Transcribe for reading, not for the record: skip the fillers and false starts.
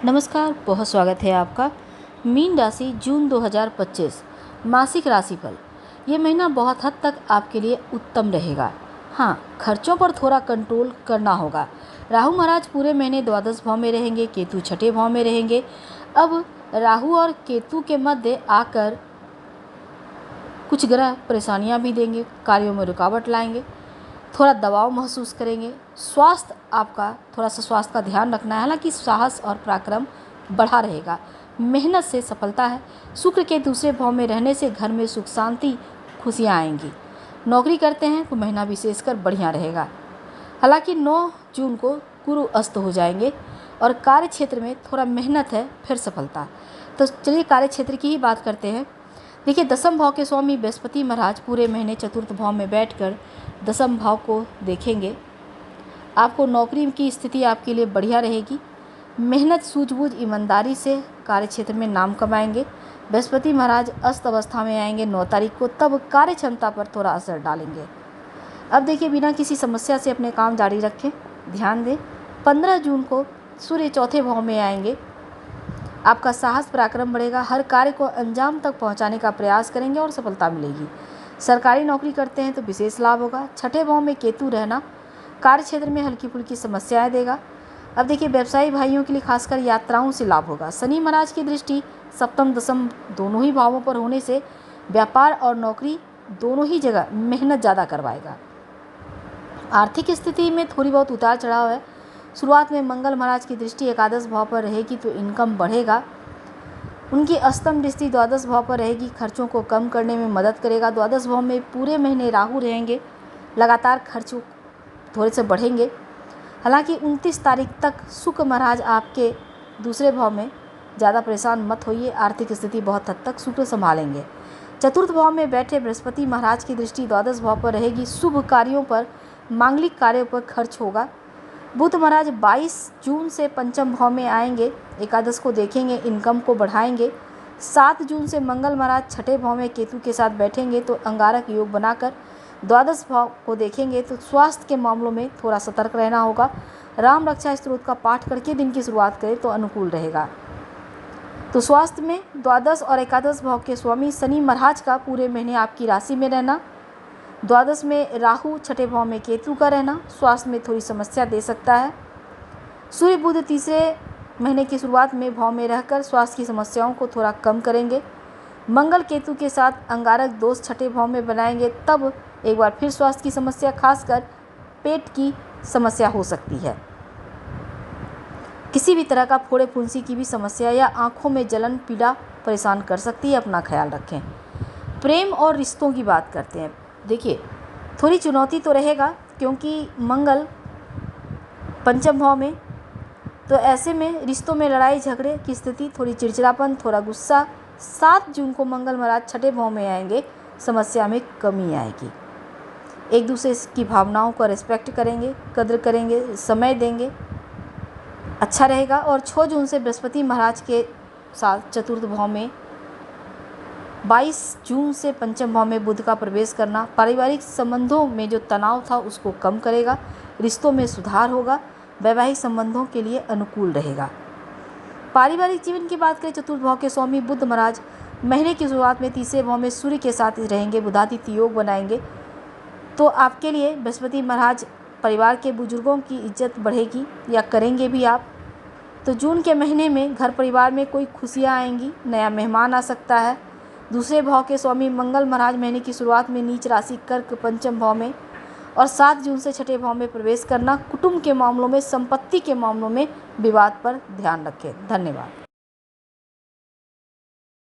नमस्कार, बहुत स्वागत है आपका। मीन राशि जून 2025 मासिक राशिफल। ये महीना बहुत हद तक आपके लिए उत्तम रहेगा। हाँ, खर्चों पर थोड़ा कंट्रोल करना होगा। राहु महाराज पूरे महीने द्वादश भाव में रहेंगे, केतु छठे भाव में रहेंगे। अब राहु और केतु के मध्य आकर कुछ ग्रह परेशानियाँ भी देंगे, कार्यों में रुकावट लाएंगे, थोड़ा दबाव महसूस करेंगे। स्वास्थ्य आपका थोड़ा सा स्वास्थ्य का ध्यान रखना है। हालांकि साहस और पराक्रम बढ़ा रहेगा। मेहनत से सफलता है। शुक्र के दूसरे भाव में रहने से घर में सुख शांति खुशियाँ आएंगी। नौकरी करते हैं तो महीना विशेषकर बढ़िया रहेगा। हालांकि 9 जून को गुरु अस्त हो जाएंगे और कार्य क्षेत्र में थोड़ा मेहनत है, फिर सफलता। तो चलिए कार्य क्षेत्र की ही बात करते हैं। देखिए, दसम भाव के स्वामी बृहस्पति महाराज पूरे महीने चतुर्थ भाव में बैठकर दसम भाव को देखेंगे। आपको नौकरी की स्थिति आपके लिए बढ़िया रहेगी। मेहनत, सूझबूझ, ईमानदारी से कार्य क्षेत्र में नाम कमाएंगे। बृहस्पति महाराज अस्त अवस्था में आएंगे 9 तारीख को, तब कार्य क्षमता पर थोड़ा असर डालेंगे। अब देखिए, बिना किसी समस्या से अपने काम जारी रखें, ध्यान दें। 15 जून को सूर्य चौथे भाव में आएंगे। आपका साहस पराक्रम बढ़ेगा। हर कार्य को अंजाम तक पहुंचाने का प्रयास करेंगे और सफलता मिलेगी। सरकारी नौकरी करते हैं तो विशेष लाभ होगा। छठे भाव में केतु रहना कार्य क्षेत्र में हल्की फुल्की समस्याएं देगा। अब देखिए, व्यवसायी भाइयों के लिए खासकर यात्राओं से लाभ होगा। शनि महाराज की दृष्टि सप्तम दसम दोनों ही भावों पर होने से व्यापार और नौकरी दोनों ही जगह मेहनत ज़्यादा करवाएगा। आर्थिक स्थिति में थोड़ी बहुत उतार चढ़ाव है। शुरुआत में मंगल महाराज की दृष्टि एकादश भाव पर रहेगी तो इनकम बढ़ेगा। उनकी अष्टम दृष्टि द्वादश भाव पर रहेगी, खर्चों को कम करने में मदद करेगा। द्वादश भाव में पूरे महीने राहु रहेंगे, लगातार खर्च थोड़े से बढ़ेंगे। हालांकि 29 तारीख तक शुक्र महाराज आपके दूसरे भाव में, ज़्यादा परेशान मत होइए। आर्थिक स्थिति बहुत हद तक शुक्र संभालेंगे। चतुर्थ भाव में बैठे बृहस्पति महाराज की दृष्टि द्वादश भाव पर रहेगी। शुभ कार्यों पर, मांगलिक कार्यों पर खर्च होगा। बुध महाराज 22 जून से पंचम भाव में आएंगे, एकादश को देखेंगे, इनकम को बढ़ाएंगे। 7 जून से मंगल महाराज छठे भाव में केतु के साथ बैठेंगे तो अंगारक योग बनाकर द्वादश भाव को देखेंगे। तो स्वास्थ्य के मामलों में थोड़ा सतर्क रहना होगा। राम रक्षा स्तोत्र का पाठ करके दिन की शुरुआत करें तो अनुकूल रहेगा। तो स्वास्थ्य में द्वादश और एकादश भाव के स्वामी शनि महाराज का पूरे महीने आपकी राशि में रहना, द्वादश में राहु, छठे भाव में केतु का रहना स्वास्थ्य में थोड़ी समस्या दे सकता है। सूर्य बुध तीसरे महीने की शुरुआत में भाव में रहकर स्वास्थ्य की समस्याओं को थोड़ा कम करेंगे। मंगल केतु के साथ अंगारक दोष छठे भाव में बनाएंगे, तब एक बार फिर स्वास्थ्य की समस्या, खासकर पेट की समस्या हो सकती है। किसी भी तरह का फोड़े फुंसी की भी समस्या या आंखों में जलन पीड़ा परेशान कर सकती है, अपना ख्याल रखें। प्रेम और रिश्तों की बात करते हैं। देखिए, थोड़ी चुनौती तो रहेगा क्योंकि मंगल पंचम भाव में, तो ऐसे में रिश्तों में लड़ाई झगड़े की स्थिति, थोड़ी चिड़चिड़ापन, थोड़ा गुस्सा। 7 जून को मंगल महाराज छठे भाव में आएंगे, समस्या में कमी आएगी। एक दूसरे की भावनाओं को रिस्पेक्ट करेंगे, कद्र करेंगे, समय देंगे, अच्छा रहेगा। और 6 जून से बृहस्पति महाराज के साथ चतुर्थ भाव में, 22 जून से पंचम भाव में बुध का प्रवेश करना पारिवारिक संबंधों में जो तनाव था उसको कम करेगा, रिश्तों में सुधार होगा, वैवाहिक संबंधों के लिए अनुकूल रहेगा। पारिवारिक जीवन की बात करें, चतुर्थ भाव के स्वामी बुध महाराज महीने की शुरुआत में तीसरे भाव में सूर्य के साथ रहेंगे, बुधादित्य योग बनाएंगे। तो आपके लिए बृहस्पति महाराज परिवार के बुजुर्गों की इज्जत बढ़ेगी या करेंगे भी आप। तो जून के महीने में घर परिवार में कोई खुशियाँ आएंगी, नया मेहमान आ सकता है। दूसरे भाव के स्वामी मंगल महाराज महीने की शुरुआत में नीच राशि कर्क पंचम भाव में और 7 जून से छठे भाव में प्रवेश करना। कुटुंब के मामलों में, संपत्ति के मामलों में विवाद पर ध्यान रखें। धन्यवाद।